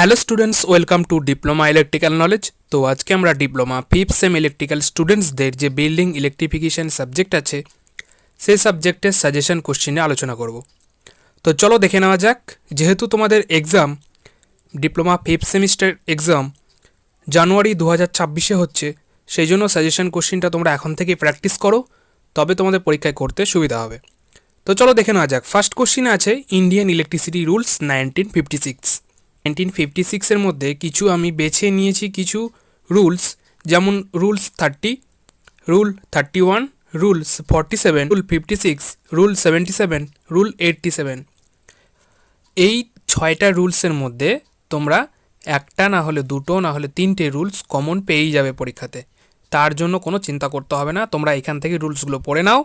Hello students, welcome to diploma electrical knowledge. তো আজকে আমরা ডিপ্লোমা 5th সেম ইলেকট্রিক্যাল স্টুডেন্টসদের যে বিল্ডিং ইলেকট্রিফিকেশন সাবজেক্ট আছে সেই সাবজেক্টের সাজেশন কোশ্চেনে আলোচনা করব। তো চলো দেখে নেওয়া যাক। যেহেতু তোমাদের exam diploma 5th semester exam January 2026-এ হচ্ছে, সেই জন্য সাজেশন কোশ্চেনটা তোমরা এখন থেকে প্র্যাকটিস করো, তবে তোমাদের পরীক্ষায় করতে সুবিধা হবে। তো চলো দেখে নেওয়া যাক। ফার্স্ট কোশ্চেনে আছে ইন্ডিয়ান ইলেকট্রিসিটি রুলস 1956। 1956-এর মধ্যে কিছু আমি বেছে নিয়েছি কিছু রুলস, যেমন rules 30, rule 31, rules 47, rule 56, rule 77, rule 87। এই 6টা রুলসের মধ্যে তোমরা একটা না হলে দুটো না হলে তিনটে রুলস কমন পেয়েই যাবে পরীক্ষাতে। তার জন্য কোনো চিন্তা করতে হবে না, তোমরা এখান থেকে রুলসগুলো পড়ে নাও।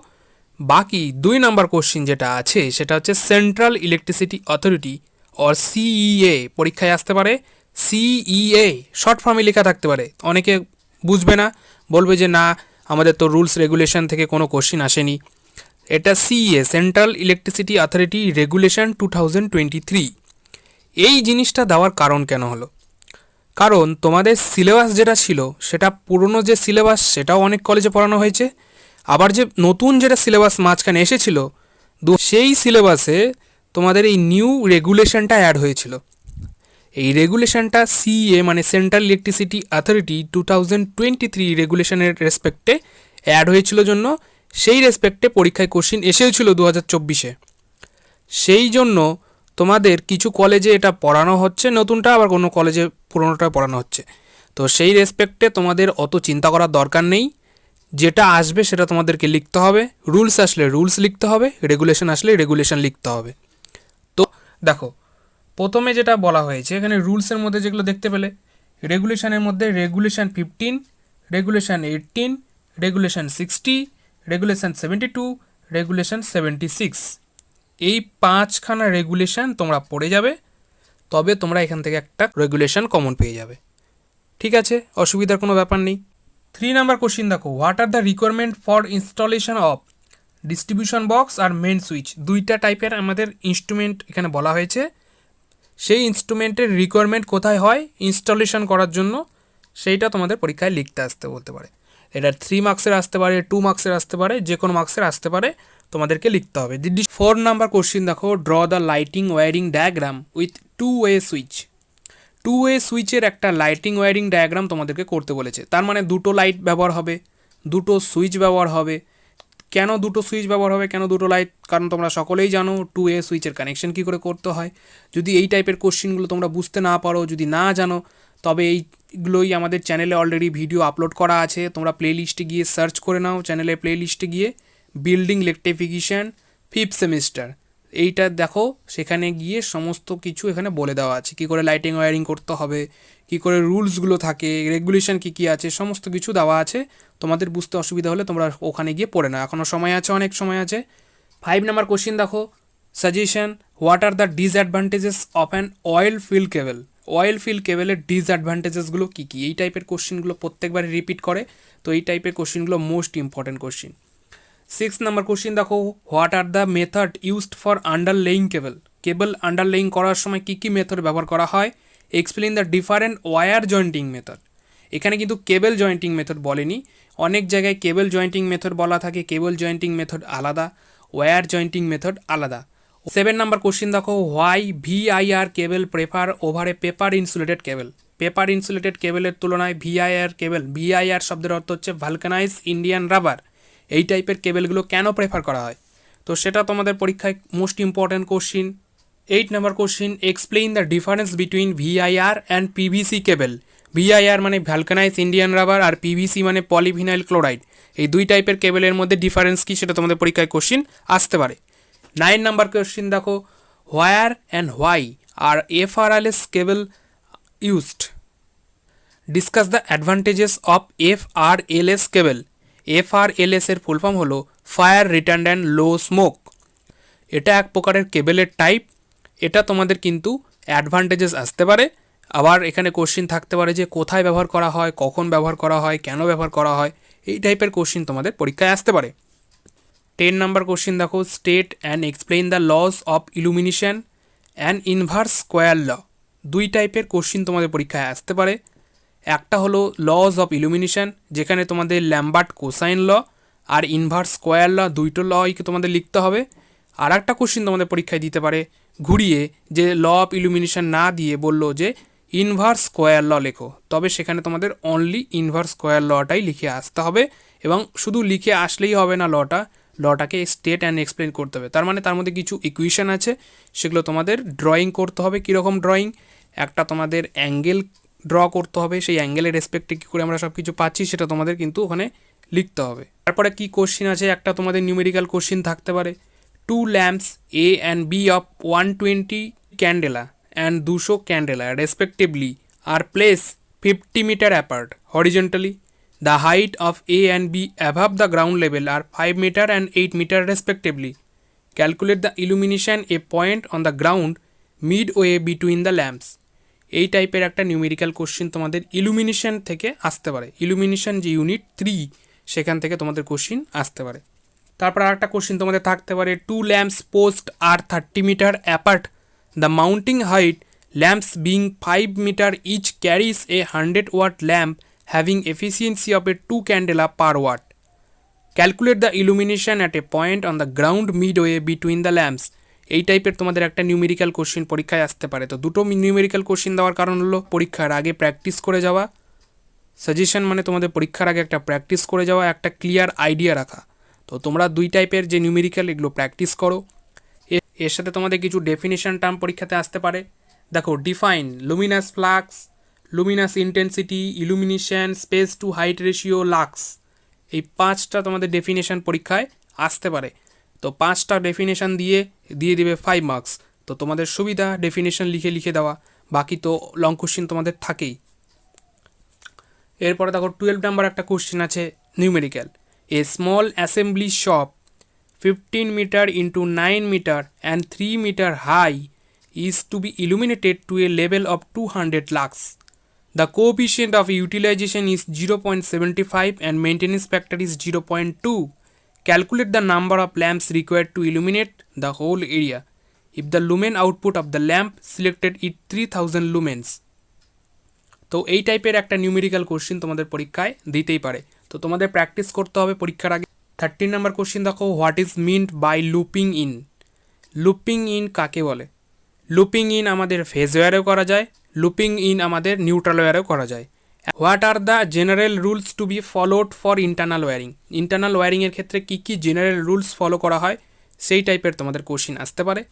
বাকি 2 নাম্বার কোশ্চিন যেটা আছে সেটা হচ্ছে সেন্ট্রাল ইলেকট্রিসিটি অথরিটি और CEA পরীক্ষায় আসতে পারে। CEA শর্ট ফর্মে লেখা থাকতে পারে, অনেকে বুঝবে না, বলবে যে না আমাদের তো রুলস রেগুলেশন থেকে কোনো কোশ্চিন আসেনি। এটা CEA central electricity authority regulation 2023। এই জিনিসটা দেওয়ার কারণ কেন হলো? কারণ তোমাদের সিলেবাস যেটা ছিল সেটা পুরনো যে সিলেবাস সেটাও অনেক কলেজে পড়ানো হয়েছে, আবার যে নতুন যেটা সিলেবাস মাঝখানে এসেছিল সেই সিলেবাসে তোমাদের এই নিউ রেগুলেশনটা অ্যাড হয়েছিল। এই রেগুলেশনটা CEA মানে সেন্ট্রাল ইলেকট্রিসিটি অথরিটি 2023 রেগুলেশনের রেসপেক্টে অ্যাড হয়েছিল জন্য সেই রেসপেক্টে পরীক্ষায় কোশ্চিন এসেছিল 2024-এ। সেই জন্য তোমাদের কিছু কলেজে এটা পড়ানো হচ্ছে নতুনটা, আবার কোনো কলেজে পুরনোটা পড়ানো হচ্ছে। তো সেই রেসপেক্টে তোমাদের অত চিন্তা করার দরকার নেই, যেটা আসবে সেটা তোমাদেরকে লিখতে হবে। রুলস আসলে রুলস লিখতে হবে, রেগুলেশন আসলে রেগুলেশন লিখতে হবে। তো দেখো, প্রথমে যেটা বলা হয়েছে এখানে রুলসের মধ্যে যেগুলো দেখতে পেলে, রেগুলেশনের মধ্যে regulation 15, regulation 18, regulation 60, regulation 72, regulation 76, এই 5খানা রেগুলেশন তোমরা পড়ে যাবে, তবে তোমরা এখান থেকে একটা রেগুলেশন কমন পেয়ে যাবে। ঠিক আছে, অসুবিধার কোনো ব্যাপার নেই। 3 নাম্বার কোশ্চিন দেখো, what are the requirement for installation of distribution box আর মেন সুইচ। 2টা টাইপের আমাদের ইনস্ট্রুমেন্ট এখানে বলা হয়েছে। সেই ইনস্ট্রুমেন্টের রিকোয়ারমেন্ট কোথায় হয় ইনস্টলেশন করার জন্য, সেইটা তোমাদের পরীক্ষায় লিখতে আসতে বলতে পারে। এটা 3 মার্কসের আসতে পারে, 2 মার্কসের আসতে পারে, যে কোনো মার্কসের আসতে পারে, তোমাদেরকে লিখতে হবে। 4 নাম্বার কোশ্চিন দেখো, draw the lighting wiring diagram with two way switch. Two way সুইচের একটা লাইটিং ওয়্যারিং ডায়াগ্রাম তোমাদেরকে করতে বলেছে। তার মানে দুটো লাইট ব্যবহার হবে, দুটো সুইচ ব্যবহার হবে। কেন দুটো সুইচ ব্যবহার হবে, কেন দুটো লাইট? কারণ তোমরা সকলেই জানো 2-ওয়ে সুইচের কানেকশন কী করে করতে হয়। যদি এই টাইপের কোশ্চিনগুলো তোমরা বুঝতে না পারো, যদি না জানো, তবে এইগুলোই আমাদের চ্যানেলে অলরেডি ভিডিও আপলোড করা আছে। তোমরা প্লেলিস্টে গিয়ে সার্চ করে নাও, চ্যানেলের প্লেলিস্টে গিয়ে বিল্ডিং ইলেকট্রিফিকেশন 5th সেমিস্টার এইটা দেখো, সেখানে গিয়ে সমস্ত কিছু এখানে বলে দেওয়া আছে, কী করে লাইটিং ওয়্যারিং করতে হবে, কী করে রুলসগুলো থাকে, রেগুলেশন কী কী আছে, সমস্ত কিছু দেওয়া আছে। তোমাদের বুঝতে অসুবিধা হলে তোমরা ওখানে গিয়ে পড়ে নাও, এখনও সময় আছে, অনেক সময় আছে। 5 নাম্বার কোশ্চিন দেখো, suggestion, what are the disadvantages of an oil fill cable. Oil fill কেবলের ডিসঅ্যাডভান্টেজেসগুলো কী কী? এই টাইপের কোশ্চিনগুলো প্রত্যেকবারই রিপিট করে, তো এই টাইপের কোশ্চিনগুলো most important question. 6 number question দেখো, what are the method used for underlaying cable. Cable underlaying করার সময় কী কী মেথড ব্যবহার করা হয়? Explain the different wire jointing method. এখানে কিন্তু কেবল জয়েন্টিং মেথড বলেনি, অনেক জায়গায় কেবল জয়েন্টিং মেথড বলা থাকে, কেবল জয়েন্টিং মেথড আলাদা, ওয়্যার জয়েন্টিং মেথড আলাদা। 7 নাম্বার কোশ্চিন দেখো, why VIR cable prefer over a paper insulated cable. Paper insulated কেবলের তুলনায় VIR কেবল, VIR শব্দের অর্থ হচ্ছে ভালকানাইজ ইন্ডিয়ান রাবার, এই টাইপের কেবলগুলো কেন প্রেফার করা হয়? তো সেটা তোমাদের পরীক্ষায় most important question. 8 number question, explain the difference between VIR and PVC cable. VIR মানে ভ্যালকানাইজ ইন্ডিয়ান রাবার, আর PVC মানে পলিভিনাইল ক্লোরাইড। এই 2 টাইপের কেবলের মধ্যে ডিফারেন্স কী সেটা তোমাদের পরীক্ষায় কোশ্চিন আসতে পারে। 9 নাম্বার কোশ্চিন দেখো, হোয়ার and why are FRLS cable used. Discuss the advantages of FRLS cable. FRLS এর ফুল ফর্ম হলো ফায়ার রিটার্ড্যান্ট লো স্মোক। এটা এক প্রকারের কেবলের টাইপ। এটা তোমাদের কিন্তু অ্যাডভান্টেজেস আসতে পারে, আবার এখানে কোশ্চিন থাকতে পারে যে কোথায় ব্যবহার করা হয়, কখন ব্যবহার করা হয়, কেন ব্যবহার করা হয়, এই টাইপের কোশ্চিন তোমাদের পরীক্ষায় আসতে পারে। 10 নাম্বার কোশ্চিন দেখো, state and explain the laws of illumination and inverse square law. দুই টাইপের কোশ্চিন তোমাদের পরীক্ষায় আসতে পারে। একটা হলো লজ অফ ইলুমিনেশন, যেখানে তোমাদের ল্যাম্বার্ট কোসাইন ল আর ইনভার্স স্কোয়ার ল দুইটো লকে তোমাদের লিখতে হবে। আর একটা কোশ্চিন তোমাদের পরীক্ষায় দিতে পারে ঘুরিয়ে, যে ল অফ ইলুমিনেশন না দিয়ে বললো যে ইনভার্স স্কোয়ার ল লেখো, তবে সেখানে তোমাদের অনলি ইনভার্স স্কোয়ার লটাই লিখে আসতে হবে। এবং শুধু লিখে আসলেই হবে না, লটাকে স্টেট অ্যান্ড এক্সপ্লেন করতে হবে। তার মানে তার মধ্যে কিছু ইকুয়েশন আছে, সেগুলো তোমাদের ড্রয়িং করতে হবে। কীরকম ড্রয়িং? একটা তোমাদের অ্যাঙ্গেল ড্র করতে হবে, সেই অ্যাঙ্গেলের রেসপেক্টে কী করে আমরা সব কিছু পাচ্ছি সেটা তোমাদের কিন্তু ওখানে লিখতে হবে। তারপরে কি কোশ্চিন আছে, একটা তোমাদের নিউমেরিক্যাল কোশ্চিন থাকতে পারে। Two lamps A and B of 120 candela and 200 candela respectively are place 50 metre apart horizontally. The height of A and B above the ground level are 5 meter and 8 meter respectively. Calculate the illumination a point on the ground midway between the lamps. এই টাইপের একটা numerical question তোমাদের illumination থেকে আসতে পারে। Illumination যে unit 3 সেখান থেকে তোমাদের কোশ্চিন আসতে পারে। তারপর আর একটা কোশ্চিন তোমাদের থাকতে পারে, two lamps post are 30 metre apart, the mounting height lamps being 5 metre each carriage a 100 watt lamp having efficiency of a 2 candela per watt. Calculate the illumination at a point on the ground midway between the lamps. এই টাইপের তোমাদের একটা numerical question পরীক্ষায় আসতে পারে। তো দুটো numerical question দেওয়ার কারণ হলো পরীক্ষার আগে প্র্যাকটিস করে যাওয়া। সাজেশন মানে তোমাদের পরীক্ষার আগে একটা প্র্যাকটিস করে যাওয়া, একটা ক্লিয়ার আইডিয়া রাখা। তো তোমরা দুই টাইপের যে নিউমেরিক্যাল এগুলো প্র্যাকটিস করো। এর সাথে তোমাদের কিছু ডেফিনেশন টার্ম পরীক্ষাতে আসতে পারে। দেখো, define luminous flux, luminous intensity, illumination, space to height ratio, lux. এই 5টা তোমাদের ডেফিনেশন পরীক্ষায় আসতে পারে। তো 5টা ডেফিনেশন দিয়ে দিবে 5 মার্কস। তো তোমাদের সুবিধা ডেফিনেশন লিখে দেওয়া, বাকি তো লং কোশ্চিন তোমাদের থাকেই। এরপরে দেখো 12 নাম্বার একটা কোশ্চিন আছে numerical. A small assembly shop 15 metre into 9 metre and 3 metre high is to be illuminated to a level of 200 lux. The coefficient of utilization is 0.75 and maintenance factor is 0.2. Calculate the number of lamps required to illuminate the whole area. If the lumen output of the lamp selected is 3000 lumens. তো এই টাইপের একটা numerical question তোমাদের পরীক্ষায় দিতেই পারে। তো তোমাদের প্র্যাকটিস করতে হবে পরীক্ষার আগে। 13 নাম্বার কোশ্চিন দেখো, what is meant by looping in. Looping in কাকে বলে? লুপিং ইন আমাদের ফেজ ওয়্যারেও করা যায়, লুপিং ইন আমাদের নিউট্রাল ওয়্যারেও করা যায়। What are the general rules to be followed for internal wiring. Internal ওয়্যারিংয়ের ক্ষেত্রে কী কী জেনারেল রুলস ফলো করা হয় সেই টাইপের তোমাদের কোশ্চিন আসতে পারে।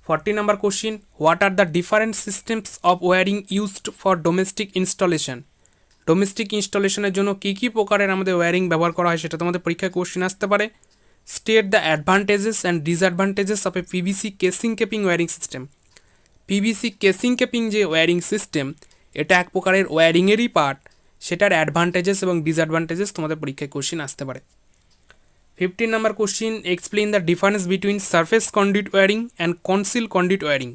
40 number question, what are the different systems of wiring used for domestic installation. Domestic ইনস্টলেশনের জন্য কী কী প্রকারের আমাদের ওয়্যারিং ব্যবহার করা হয় সেটা তোমাদের পরীক্ষায় কোশ্চিন আসতে পারে। State the advantages and disadvantages of a PVC casing capping wiring system. PVC casing capping যে ওয়্যারিং সিস্টেম, এটা এক প্রকারের ওয়্যারিংয়েরই পার্ট, সেটার অ্যাডভান্টেজেস এবং ডিসঅ্যাডভান্টেজেস তোমাদের পরীক্ষায় কোশ্চিন আসতে পারে। 15 number question, explain the difference between surface conduit wiring and concealed conduit wiring.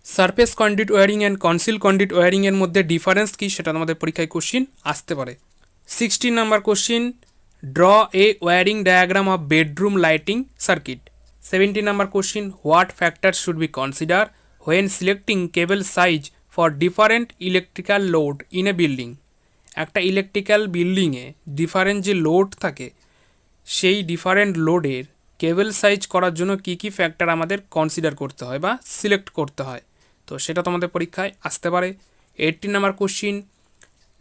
Surface conduit wiring and concealed conduit ওয়্যারিংয়ের মধ্যে ডিফারেন্স কী সেটা তোমাদের পরীক্ষায় কোশ্চিন আসতে পারে। 16 number question, draw a wiring diagram of bedroom lighting circuit. 17 number question, what factors should be consider when selecting cable size for different electrical load in a building. একটা electrical বিল্ডিংয়ে different যে load থাকে, সেই different লোডের কেবল size করার জন্য কী কী factor আমাদের consider করতে হয় বা সিলেক্ট করতে হয়, তো সেটা তোমাদের পরীক্ষায় আসতে পারে। 18 number question,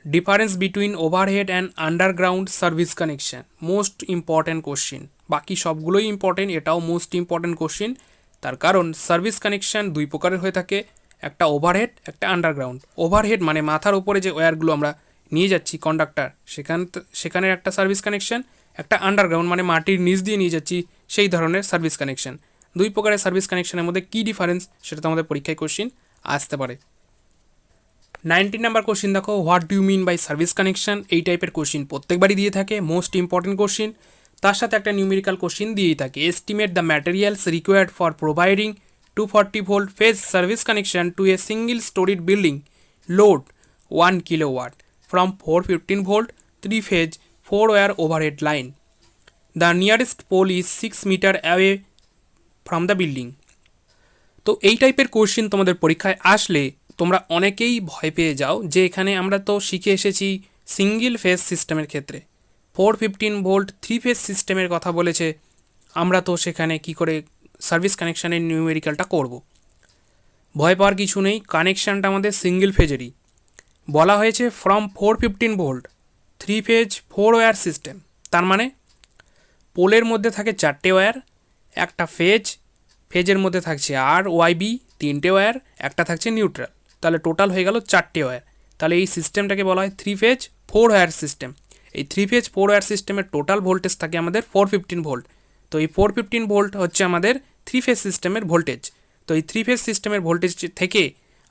difference between overhead and underground service connection. Most important question, বাকি সবগুলোই ইম্পর্টেন্ট, এটাও মোস্ট ইম্পর্ট্যান্ট কোশ্চিন। তার কারণ সার্ভিস কানেকশন দুই প্রকারের হয়ে থাকে, একটা ওভারহেড, একটা আন্ডারগ্রাউন্ড। ওভারহেড মানে মাথার উপরে যে ওয়্যারগুলো আমরা নিয়ে যাচ্ছি কন্ডাক্টর, সেখানের একটা সার্ভিস কানেকশন। একটা আন্ডারগ্রাউন্ড মানে মাটির নিচ দিয়ে নিয়ে যাচ্ছি, সেই ধরনের সার্ভিস কানেকশন। দুই প্রকারের সার্ভিস কানেকশনের মধ্যে কী ডিফারেন্স সেটা তোমাদের পরীক্ষায় কোশ্চিন আসতে পারে। 19 নাম্বার কোশ্চিন দেখো, what do you mean by service connection. এই টাইপের কোশ্চিন প্রত্যেকবারই দিয়ে থাকে, মোস্ট ইম্পর্টেন্ট কোশ্চিন। তার সাথে একটা নিউমেরিক্যাল কোশ্চিন দিয়েই থাকে। Estimate the materials required for providing 240 volt phase service connection to a single storied building load 1 kilowatt from 415 volt 3 phase 4 wire overhead line. The nearest pole is 6 meter away from the building. তো এই টাইপের question তোমাদের পরীক্ষায় আসলে তোমরা অনেকেই ভয় পেয়ে যাও যে এখানে আমরা তো শিখে এসেছি সিঙ্গেল ফেজ সিস্টেমের ক্ষেত্রে 415 ভোল্ট 3 ফেজ সিস্টেমের কথা বলেছে, আমরা তো সেখানে কি করে সার্ভিস কানেকশানের নিউমেরিক্যালটা করব। ভয় পাওয়ার কিছু নেই, কানেকশানটা আমাদের সিঙ্গেল ফেজেরই। বলা হয়েছে from 415 volt 3 phase 4 wire system, তার মানে পোলের মধ্যে থাকে 4টে ওয়্যার, একটা ফেজের মধ্যে থাকছে আর ওয়াইবি 3টে ওয়্যার, একটা থাকছে নিউট্রাল, তাহলে টোটাল হয়ে গেল 4টে ওয়্যার। তাহলে এই সিস্টেমটাকে বলা হয় 3 ফেজ 4 ওয়্যার সিস্টেম। এই 3 ফেজ 4 ওয়্যার সিস্টেমের টোটাল ভোল্টেজ থাকে আমাদের 415 ভোল্ট। তো এই 415 ভোল্ট হচ্ছে আমাদের 3 ফেজ সিস্টেমের ভোল্টেজ। তো এই 3 ফেজ সিস্টেমের ভোল্টেজ থেকে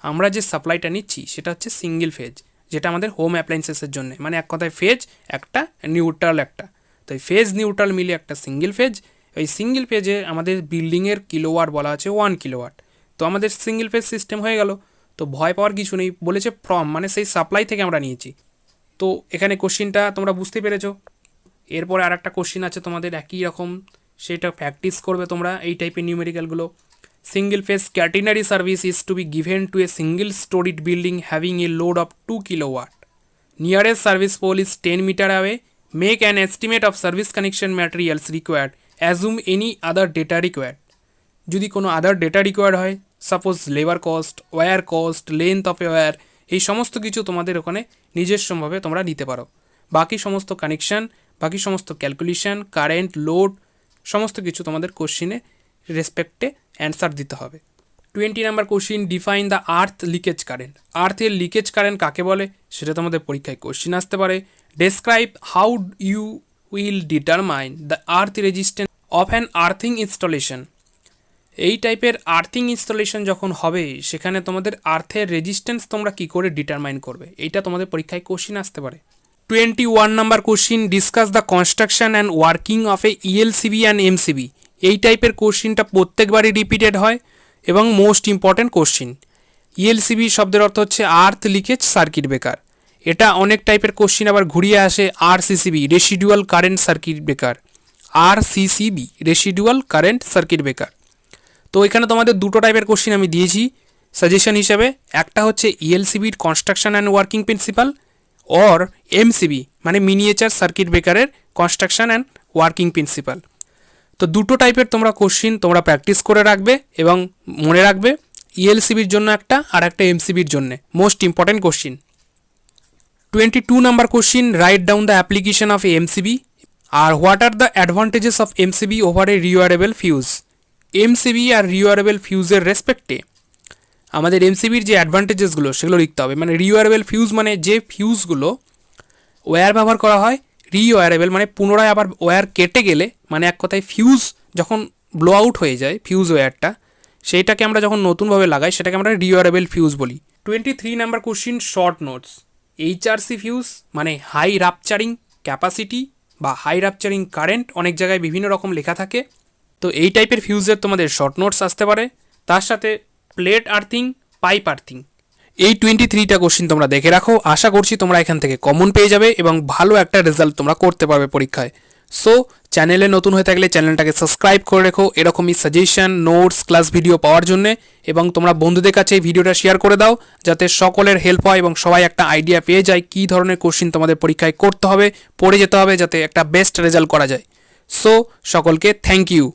আমরা যে সাপ্লাইটা নিচ্ছি সেটা হচ্ছে সিঙ্গেল ফেজ, যেটা আমাদের হোম অ্যাপ্লায়েন্সেসের জন্য, মানে এক কথায় ফেজ একটা, নিউট্রাল একটা। তো এই ফেজ নিউট্রাল মিলে একটা সিঙ্গেল ফেজ। এই সিঙ্গেল ফেজে আমাদের বিল্ডিংয়ের কিলোওয়াট বলা আছে 1 কিলোওয়াট। তো আমাদের সিঙ্গেল ফেজ সিস্টেম হয়ে গেল। তো ভয় পাওয়ার কিছু নেই, বলেছে ফ্রম মানে সেই সাপ্লাই থেকে আমরা নিয়েছি। তো এখানে কোশ্চিনটা তোমরা বুঝতে পেরেছো। এরপরে আর একটা কোশ্চিন আছে তোমাদের একই রকম, সেটা প্র্যাকটিস করবে তোমরা এই টাইপের নিউমেরিক্যালগুলো। Single phase catenary service is to be given to a single storied building having a load of 2 kilowatt. Nearest service pole is 10 metre away. Make an estimate of service connection materials required. Assume any other data required. যদি কোনো other data required হয়, suppose labour cost, wire cost, length of a wire, এই সমস্ত কিছু তোমাদের ওখানে নিজস্বভাবে তোমরা নিতে পারো। বাকি সমস্ত কানেকশান, বাকি সমস্ত ক্যালকুলেশন, কারেন্ট, লোড, সমস্ত কিছু তোমাদের কোশ্চিনে রেসপেক্টে অ্যান্সার দিতে হবে। 20 number question, define the earth leakage current. আর্থের লিকেজ কারেন্ট কাকে বলে সেটা তোমাদের পরীক্ষায় কোশ্চিন আসতে পারে। Describe how you will determine the earth resistance of an earthing installation. এই টাইপের আর্থিং ইনস্টলেশন যখন হবে সেখানে তোমাদের আর্থের রেজিস্ট্যান্স তোমরা কী করে ডিটারমাইন করবে, এইটা তোমাদের পরীক্ষায় কোশ্চিন আসতে পারে। 21 number question, discuss the construction and working of A ELCB and MCB. এই টাইপের কোশ্চিনটা প্রত্যেকবারই রিপিটেড হয় এবং মোস্ট ইম্পর্ট্যান্ট কোশ্চিন। ইএলসিবি শব্দের অর্থ হচ্ছে আর্থ লিকেজ সার্কিট ব্রেকার। এটা অনেক টাইপের কোশ্চিন আবার ঘুরিয়ে আসে RCCB, residual current circuit breaker. RCCB residual current circuit breaker. তো এখানে তোমাদের দুটো টাইপের কোশ্চিন আমি দিয়েছি সাজেশন হিসেবে। একটা হচ্ছে ইএলসিবির construction and working principle, or MCB মানে মিনিয়েচার সার্কিট ব্রেকারের কনস্ট্রাকশন অ্যান্ড ওয়ার্কিং প্রিন্সিপাল। তো দুটো টাইপের তোমরা কোশ্চিন তোমরা প্র্যাকটিস করে রাখবে এবং মনে রাখবে, ইএলসিবির জন্য একটা আর একটা এমসিবির জন্য most important question. 22 number question, write down the application of MCB আর what are the advantages of MCB over a rewirable fuse. MCB আর রিওয়ারেবল ফিউজের রেসপেক্টে আমাদের এমসিবির যে অ্যাডভান্টেজেসগুলো সেগুলো লিখতে হবে। মানে রিওয়ারেবল ফিউজ মানে যে ফিউজগুলো ওয়্যার ব্যবহার করা হয়, রিওয়ারেবল মানে পুনরায় আবার ওয়্যার কেটে গেলে, মানে এক কথায় ফিউজ যখন ব্লো আউট হয়ে যায় ফিউজ ওয়্যারটা, সেইটাকে আমরা যখন নতুনভাবে লাগাই সেটাকে আমরা রিওয়ারেবল ফিউজ বলি। 23 number question, short notes. HRC fuse মানে হাই রাপচারিং ক্যাপাসিটি বা হাই রাপচারিং কারেন্ট, অনেক জায়গায় বিভিন্ন রকম লেখা থাকে। তো এই টাইপের ফিউজের তোমাদের শর্ট নোটস আসতে পারে। তার সাথে প্লেট আর্থিং, পাইপ আর্থিং, এই 23টা কোশ্চিন তোমরা দেখে রাখো। আশা করছি তোমরা এখান থেকে কমন পেয়ে যাবে এবং ভালো একটা রেজাল্ট তোমরা করতে পারবে পরীক্ষায়। সো চ্যানেলে নতুন হয়ে থাকলে চ্যানেলটাকে সাবস্ক্রাইব করে রেখো এরকমই সাজেশন, নোটস, ক্লাস ভিডিও পাওয়ার জন্য, এবং তোমরা বন্ধুদের কাছে এই ভিডিওটা শেয়ার করে দাও যাতে সকলের হেল্প হয় এবং সবাই একটা আইডিয়া পেয়ে যায় কী ধরনের কোশ্চিন তোমাদের পরীক্ষায় করতে হবে, পড়ে যেতে হবে যাতে একটা বেস্ট রেজাল্ট করা যায়। সো সকলকে থ্যাংক ইউ।